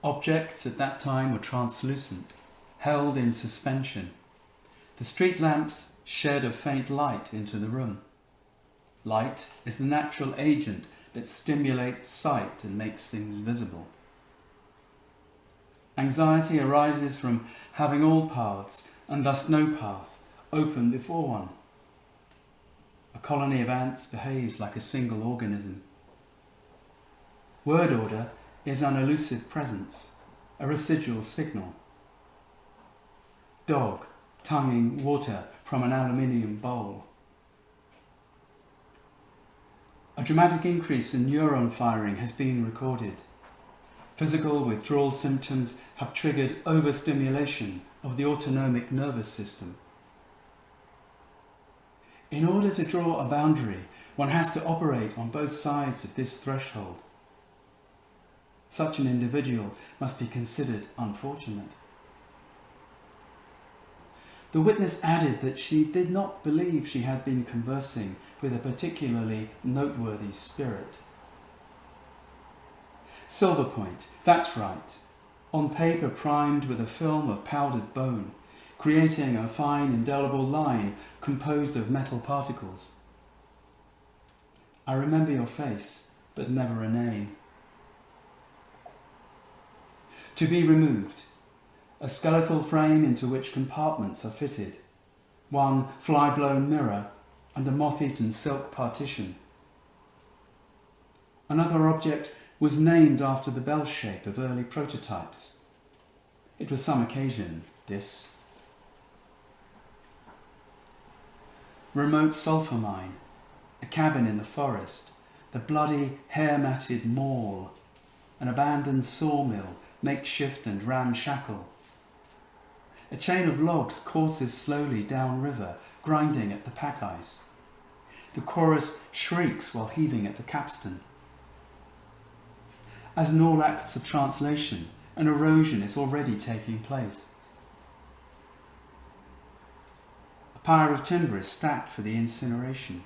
Objects at that time were translucent, held in suspension. The street lamps shed a faint light into the room. Light is the natural agent that stimulates sight and makes things visible. Anxiety arises from having all paths, and thus no path, open before one. A colony of ants behaves like a single organism. Word order is an elusive presence, a residual signal. Dog tonguing water from an aluminium bowl. A dramatic increase in neuron firing has been recorded. Physical withdrawal symptoms have triggered overstimulation of the autonomic nervous system. In order to draw a boundary, one has to operate on both sides of this threshold. Such an individual must be considered unfortunate. The witness added that she did not believe she had been conversing with a particularly noteworthy spirit. Silver point, that's right. On paper primed with a film of powdered bone, creating a fine indelible line composed of metal particles. I remember your face, but never a name. To be removed. A skeletal frame into which compartments are fitted. One fly-blown mirror and a moth-eaten silk partition. Another object was named after the bell shape of early prototypes. It was some occasion, this. Remote sulphur mine, a cabin in the forest, the bloody hair-matted mall, an abandoned sawmill, makeshift and ramshackle. A chain of logs courses slowly downriver, grinding at the pack ice. The chorus shrieks while heaving at the capstan. As in all acts of translation, an erosion is already taking place. A pyre of timber is stacked for the incineration.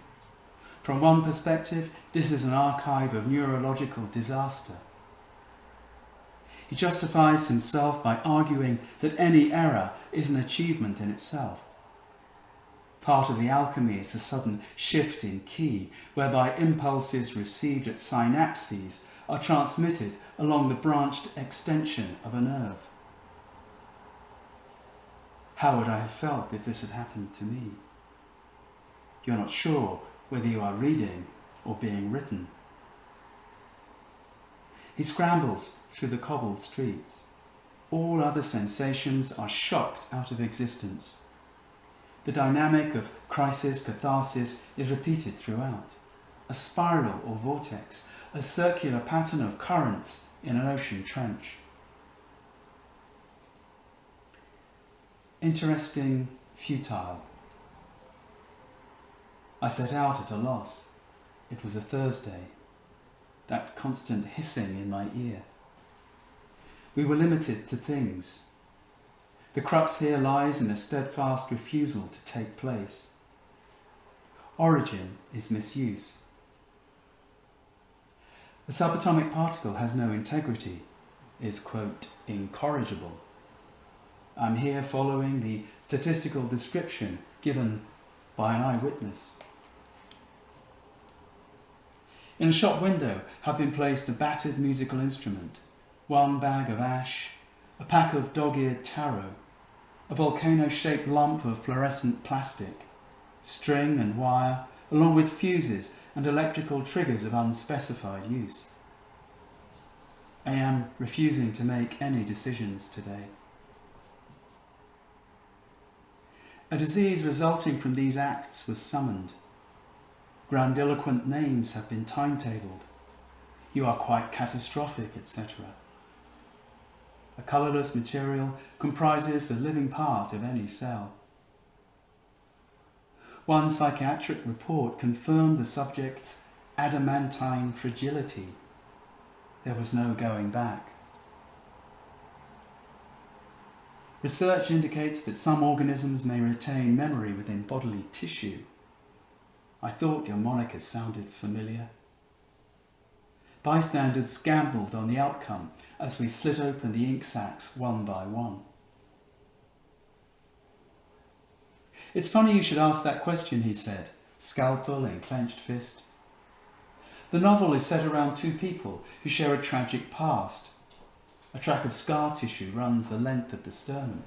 From one perspective, this is an archive of neurological disaster. He justifies himself by arguing that any error is an achievement in itself. Part of the alchemy is the sudden shift in key, whereby impulses received at synapses are transmitted along the branched extension of a nerve. How would I have felt if this had happened to me? You're not sure whether you are reading or being written. He scrambles through the cobbled streets. All other sensations are shocked out of existence. The dynamic of crisis-catharsis is repeated throughout. A spiral or vortex, a circular pattern of currents in an ocean trench. Interesting, futile. I set out at a loss. It was a Thursday. That constant hissing in my ear. We were limited to things. The crux here lies in a steadfast refusal to take place. Origin is misuse. A subatomic particle has no integrity, is, quote, incorrigible. I'm here following the statistical description given by an eyewitness. In a shop window have been placed a battered musical instrument, one bag of ash, a pack of dog-eared taro, a volcano-shaped lump of fluorescent plastic, string and wire, along with fuses and electrical triggers of unspecified use. I am refusing to make any decisions today. A disease resulting from these acts was summoned. Grandiloquent names have been timetabled. You are quite catastrophic, etc. A colourless material comprises the living part of any cell. One psychiatric report confirmed the subject's adamantine fragility. There was no going back. Research indicates that some organisms may retain memory within bodily tissue. I thought your moniker sounded familiar. bystanders gambled on the outcome as we slit open the ink sacs one by one. "It's funny you should ask that question," he said, scalpel in clenched fist. "The novel is set around two people who share a tragic past. A track of scar tissue runs the length of the sternum."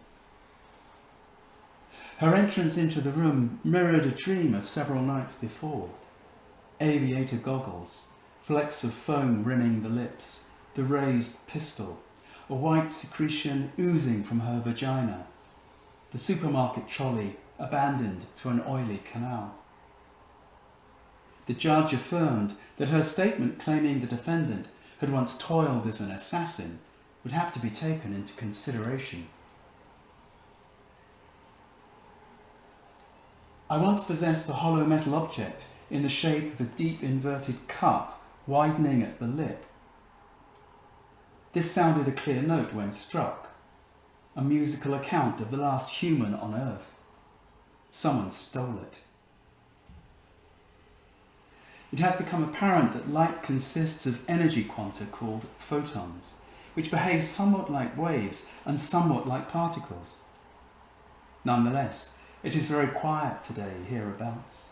Her entrance into the room mirrored a dream of several nights before. Aviator goggles, flecks of foam rimming the lips, the raised pistol, a white secretion oozing from her vagina, the supermarket trolley abandoned to an oily canal. The judge affirmed that her statement claiming the defendant had once toiled as an assassin would have to be taken into consideration. "I once possessed a hollow metal object in the shape of a deep inverted cup widening at the lip. This sounded a clear note when struck, a musical account of the last human on Earth. Someone stole it. It has become apparent that light consists of energy quanta called photons, which behave somewhat like waves and somewhat like particles. Nonetheless, it is very quiet today hereabouts.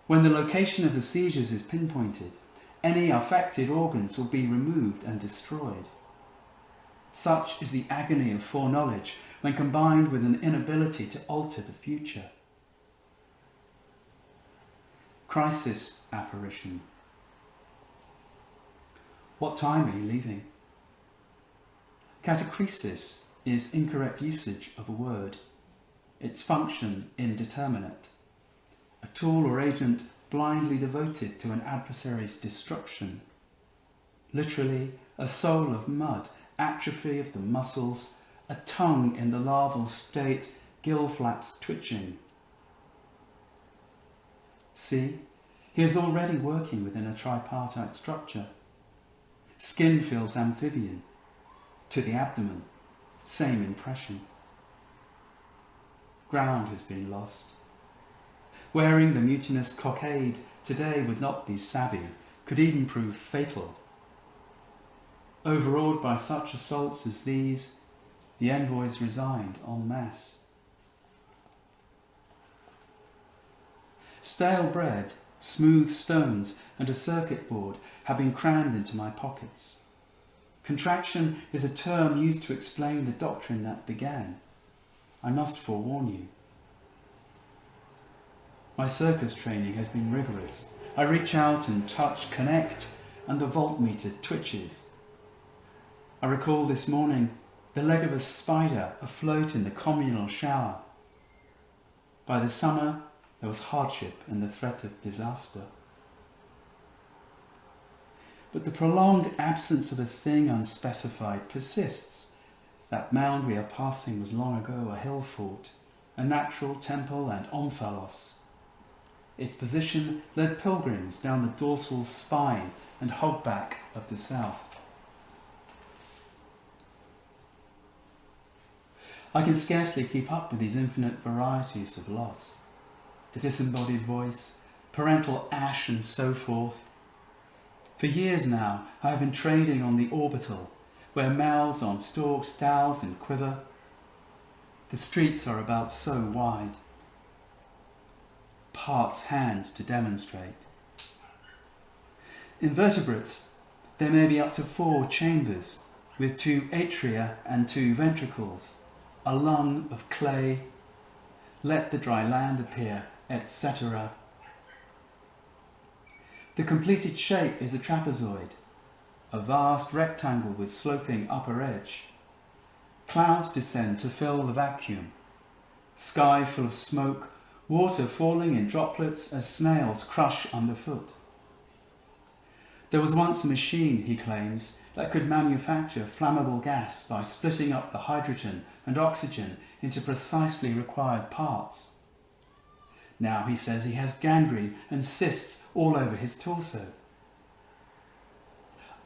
When the location of the seizures is pinpointed, any affected organs will be removed and destroyed. Such is the agony of foreknowledge when combined with an inability to alter the future. Crisis apparition. What time are you leaving? Catachresis is incorrect usage of a word, its function indeterminate, a tool or agent blindly devoted to an adversary's destruction. Literally, a soul of mud, atrophy of the muscles, a tongue in the larval state, gill flaps twitching. See, he is already working within a tripartite structure. Skin feels amphibian. To the abdomen, same impression. Ground has been lost. Wearing the mutinous cockade today would not be savvy, could even prove fatal. Overawed by such assaults as these, the envoys resigned en masse. Stale bread, smooth stones, and a circuit board have been crammed into my pockets. Contraction is a term used to explain the doctrine that began. I must forewarn you. My circus training has been rigorous. I reach out and touch, connect, and the voltmeter twitches. I recall this morning the leg of a spider afloat in the communal shower. By the summer, there was hardship and the threat of disaster. But the prolonged absence of a thing unspecified persists. That mound we are passing was long ago a hill fort, a natural temple and omphalos. Its position led pilgrims down the dorsal spine and hogback of the south. I can scarcely keep up with these infinite varieties of loss. The disembodied voice, parental ash and so forth. For years now I have been trading on the orbital, where mouths on stalks, dowels and quiver. The streets are about so wide. Parts hands to demonstrate. In vertebrates, there may be up to 4 chambers, with 2 atria and 2 ventricles, a lung of clay, let the dry land appear, etc. The completed shape is a trapezoid, a vast rectangle with sloping upper edge. Clouds descend to fill the vacuum. Sky full of smoke, water falling in droplets as snails crush underfoot. There was once a machine, he claims, that could manufacture flammable gas by splitting up the hydrogen and oxygen into precisely required parts. Now he says he has gangrene and cysts all over his torso.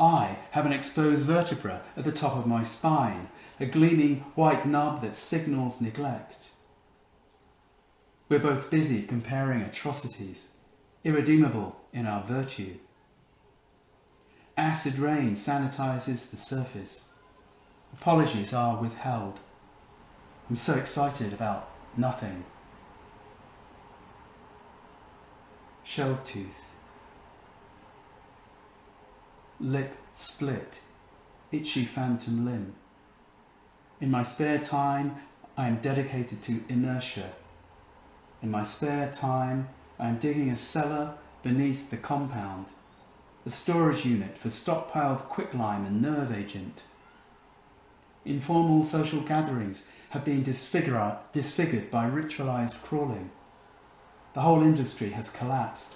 I have an exposed vertebra at the top of my spine, a gleaming white nub that signals neglect. We're both busy comparing atrocities, irredeemable in our virtue. Acid rain sanitizes the surface. Apologies are withheld. I'm so excited about nothing. Shell tooth. Lip split. Itchy phantom limb. In my spare time, I am dedicated to inertia. In my spare time, I am digging a cellar beneath the compound, a storage unit for stockpiled quicklime and nerve agent. Informal social gatherings have been disfigured by ritualized crawling. The whole industry has collapsed.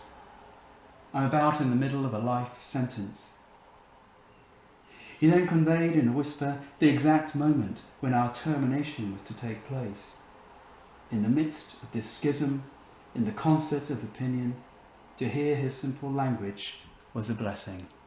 I'm about in the middle of a life sentence. He then conveyed in a whisper the exact moment when our termination was to take place. In the midst of this schism, in the concert of opinion, to hear his simple language was a blessing.